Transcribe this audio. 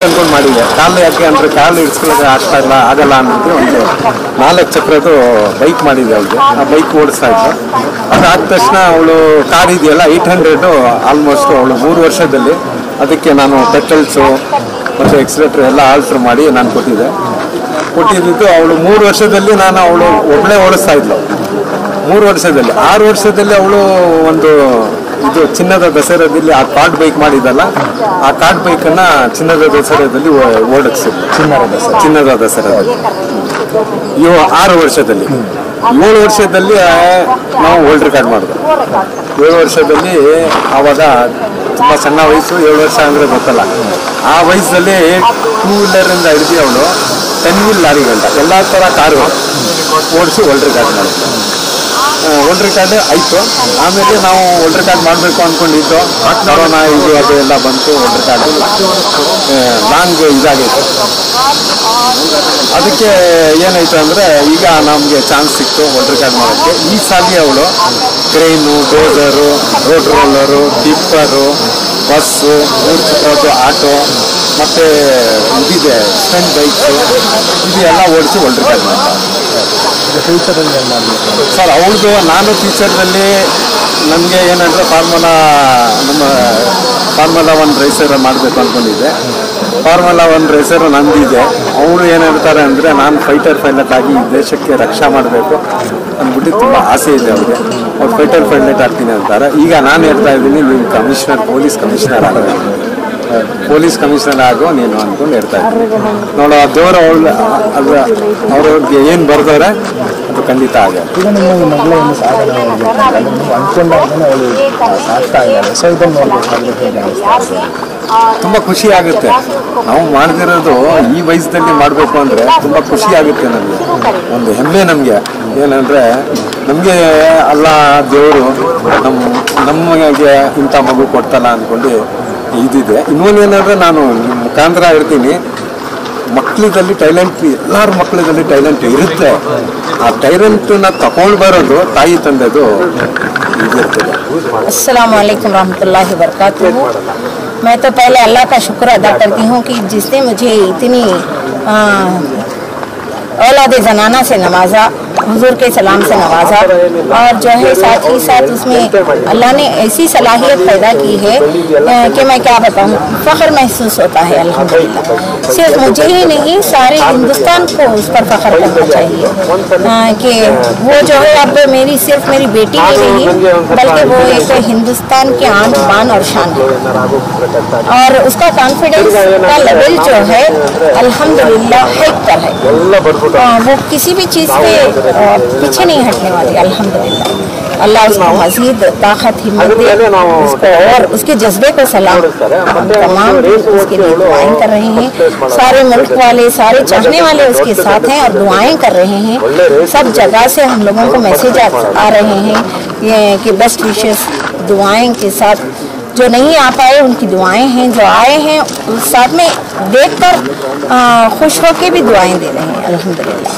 ಅಂದ್ಕೊಂಡು ಮಾಡಿದೆ. ಕಾಲು ಯಾಕೆ ಅಂದರೆ ಕಾಲು ಇಡ್ಸ್ಕೊಳ್ಳೋಕೆ ಆಗಲ್ಲ ಅನ್ನೋದು ಒಂದು 4 ಚಕ್ರದ್ದು ಬೈಕ್ ಮಾಡಿದೆ ಅವಳಿಗೆ. ಆ ಬೈಕ್ ಓಡಿಸ್ತಾ ಇದ್ಲು. ಅದಾದ ತಕ್ಷಣ ಅವಳು ಕಾರ್ ಇದೆಯಲ್ಲ 800 ಆಲ್ಮೋಸ್ಟ್ ಅವಳು 3 ವರ್ಷದಲ್ಲಿ ಅದಕ್ಕೆ ನಾನು ಪೆಟ್ರೋಲ್ಸು ಮತ್ತು ಎಕ್ಸ್ಲೇಟ್ರ್ ಎಲ್ಲ ಆಲ್ಟ್ರ್ ಮಾಡಿ ನಾನು ಕೊಟ್ಟಿದ್ದು ಅವಳು 3 ವರ್ಷದಲ್ಲಿ ನಾನು ಅವಳು ಒಬ್ಬಳೇ ಓಡಿಸ್ತಾ ಇದ್ಲು. 3 ವರ್ಷದಲ್ಲಿ 6 ವರ್ಷದಲ್ಲಿ ಅವಳು ಒಂದು ಇದು ಚಿನ್ನದ ದಸರಾದಲ್ಲಿ ಆ ಕಾರ್ಡ್ ಬೈಕ್ ಮಾಡಿದ್ದಲ್ಲ, ಆ ಕಾರ್ಡ್ ಬೈಕನ್ನು ಚಿನ್ನದ ದಸರಾದಲ್ಲಿ ಓಡಿಸಿದ್ಲು. ಚಿನ್ನದ ದಸರಾದಲ್ಲಿ 6 ವರ್ಷದಲ್ಲಿ. 7 ವರ್ಷದಲ್ಲಿ ನಾವು ವರ್ಲ್ಡ್ ರೆಕಾರ್ಡ್ ಮಾಡಿದ್ವಿ. 7 ವರ್ಷದಲ್ಲಿ ಆವಾಗ ತುಂಬ ಸಣ್ಣ ವಯಸ್ಸು, 7 ವರ್ಷ ಅಂದರೆ ಗೊತ್ತಲ್ಲ. ಆ ವಯಸ್ಸಲ್ಲಿ 2 ವೀಲರಿಂದ ಹಿಡಿದು ಅವಳು 10 ವೀಲ್ ಲಾರಿ ಗಂಟ ಎಲ್ಲ ಥರ ಕಾರು ಓಡಿಸಿ ವರ್ಲ್ಡ್ ರೆಕಾರ್ಡ್ ಮಾಡಿದ್ವಿ. ವರ್ಲ್ಡ್ ರೆಕಾರ್ಡ್ ಆಯಿತು. ಆಮೇಲೆ ನಾವು ವರ್ಲ್ಡ್ ರೆಕಾರ್ಡ್ ಮಾಡಬೇಕು ಅಂದ್ಕೊಂಡಿದ್ದು, ಕೊರೋನಾ ಇದು ಅದು ಎಲ್ಲ ಬಂತು. ವರ್ಲ್ಡ್ ರೆಕಾರ್ಡ್ ಲಾಂಗ್ ಇದಾಗಿತ್ತು. ಅದಕ್ಕೆ ಏನಾಯಿತು ಅಂದರೆ ಈಗ ನಮಗೆ ಚಾನ್ಸ್ ಸಿಕ್ತು ವರ್ಲ್ಡ್ ರೆಕಾರ್ಡ್ ಮಾಡೋಕ್ಕೆ. ಈ ಸಾಲಿ ಅವಳು crane, dozer, road roller, tipper, bus, 3 ಚಕ್ರದ್ದು ಆಟೋ ಮತ್ತು ಇದಿದೆ ಸ್ಟೆಂಟ್ ಬೈಕ್ಸು, ಇದು ಎಲ್ಲ ಓಡಿಸಿ ವರ್ಲ್ಡ್ ರೆಕಾರ್ಡ್ ಮಾಡ್ತಾರೆ. ಫ್ಯೂಚರಲ್ಲಿ ಏನು ಮಾಡಬೇಕು ಸರ್? ಅವ್ರದ್ದು ನಾನು ಫ್ಯೂಚರ್ನಲ್ಲಿ ನನಗೆ ಏನಂದರೆ ನಮ್ಮ ಫಾರ್ಮುಲಾ 1 ರೇಸರ್ ಮಾಡಬೇಕು ಅಂದ್ಕೊಂಡಿದ್ದೆ. Formula 1 razor ನಂದಿದೆ. ಅವರು ಏನು ಹೇಳ್ತಾರೆ ಅಂದರೆ ನಾನು ಫೈಟರ್ ಪೈಲಟ್ ಆಗಿ ಈ ದೇಶಕ್ಕೆ ರಕ್ಷಾ ಮಾಡಬೇಕು ಅಂದ್ಬಿಟ್ಟು ತುಂಬ ಆಸೆ ಇದೆ ಅವ್ರಿಗೆ. ಅವ್ರು ಫೈಟರ್ ಪೈಲಟ್ ಆಗ್ತೀನಿ ಅಂತಾರೆ. ಈಗ ನಾನು ಹೇಳ್ತಾ ಇದ್ದೀನಿ, ನೀವು ಪೊಲೀಸ್ ಕಮಿಷನರ್ ಆಗಬೇಕು, ಪೊಲೀಸ್ ಕಮಿಷನರ್ ಆಗೋ ನೀನು ಅಂದ್ಕೊಂಡು ಹೇಳ್ತಾ ಇದ್ದೀನಿ. ನೋಡೋ ದೇವರು ಅವ್ರಿಗೆ ಏನು ಬರ್ದವ್ರೆ ಅದು ಖಂಡಿತ ಆಗ. ಈಗ ನಿಮ್ಮ ಈ ಮಗಳ ಒಂದು ಸಾಧನೆ ಅಂದ್ಕೊಂಡಾಗಲೇ ಅವಳು ಸಾಕ್ತಾ ಇದ್ದಾಳೆ. ಸೊ ಇದನ್ನು ನೋಡಬೇಕಾದ್ರೆ ತುಂಬ ಖುಷಿ ಆಗುತ್ತೆ. ನಾವು ಮಾಡದಿರೋದು ಈ ವಯಸ್ಸಲ್ಲಿ ಮಾಡಬೇಕು ಅಂದರೆ ತುಂಬ ಖುಷಿ ಆಗುತ್ತೆ. ನಮಗೆ ಒಂದು ಹೆಮ್ಮೆ. ನಮಗೆ ಏನಂದರೆ ನಮಗೆ ಅಲ್ಲ ದೇವರು ನಮಗೆ ಇಂಥ ಮಗು ಕೊಡ್ತಲ್ಲ ಅಂದ್ಕೊಂಡು ಇದಿದೆ. ಇನ್ನೊಂದು ಏನಂದರೆ ನಾನು ಮುಖಾಂತರ ಹೇಳ್ತೀನಿ, ಮಕ್ಕಳಿನಲ್ಲಿ ಟೈಲೆಂಟ್, ಎಲ್ಲರ ಮಕ್ಕಳಿನಲ್ಲಿ ಟೈಲೆಂಟ್ ಇರುತ್ತೆ. ಆ ಟೈಲೆಂಟನ್ನ ತಗೊಂಡು ಬರೋದು ತಾಯಿ ತಂದೆದು ಇದಿರ್ತದೆ. अस्सलामु अलैकुम रहमतुल्लाहि व बरकातुहू। मैं तो पहले अल्लाह का शुक्र अदा करती हूँ कि जिसने मुझे इतनी औलाद ज़नाना से नवाजा, हुजूर के सलाम से नवाजा, और जो है साथ ही साथ उसमें अल्लाह ने ऐसी सलाहियत पैदा की है कि मैं क्या बताऊँ, फ़ख्र महसूस होता है अल्हम्दुलिल्लाह। सिर्फ मुझे ही नहीं, सारे हिंदुस्तान को उस पर फ़ख्र करना चाहिए कि वो जो है अब सिर्फ मेरी बेटी ही नहीं, बल्कि वो एक हिंदुस्तान की आन बान और शान है। और उसका कॉन्फिडेंस का लेवल जो है अल्हम्दुलिल्लाह हाइक पर है। वो किसी भी चीज़ पे पीछे नहीं हटने वाली अल्हम्दुलिल्लाह। अल्लाह उसको मज़ीद ताकत हिम्मत दे, उसको और उसके जज्बे को सलाम। हम तमाम उसके लिए दुआएं कर रहे हैं। सारे मुल्क वाले, सारे चाहने वाले उसके साथ हैं और दुआएं कर रहे हैं। सब जगह से हम लोगों को मैसेज आ रहे हैं कि बेस्ट विशेस दुआएं के साथ। जो नहीं आ पाए उनकी दुआएं हैं, जो आए हैं उस साथ में देखकर खुश होकर भी दुआएं दे रहे हैं अल्हम्दुलिल्लाह।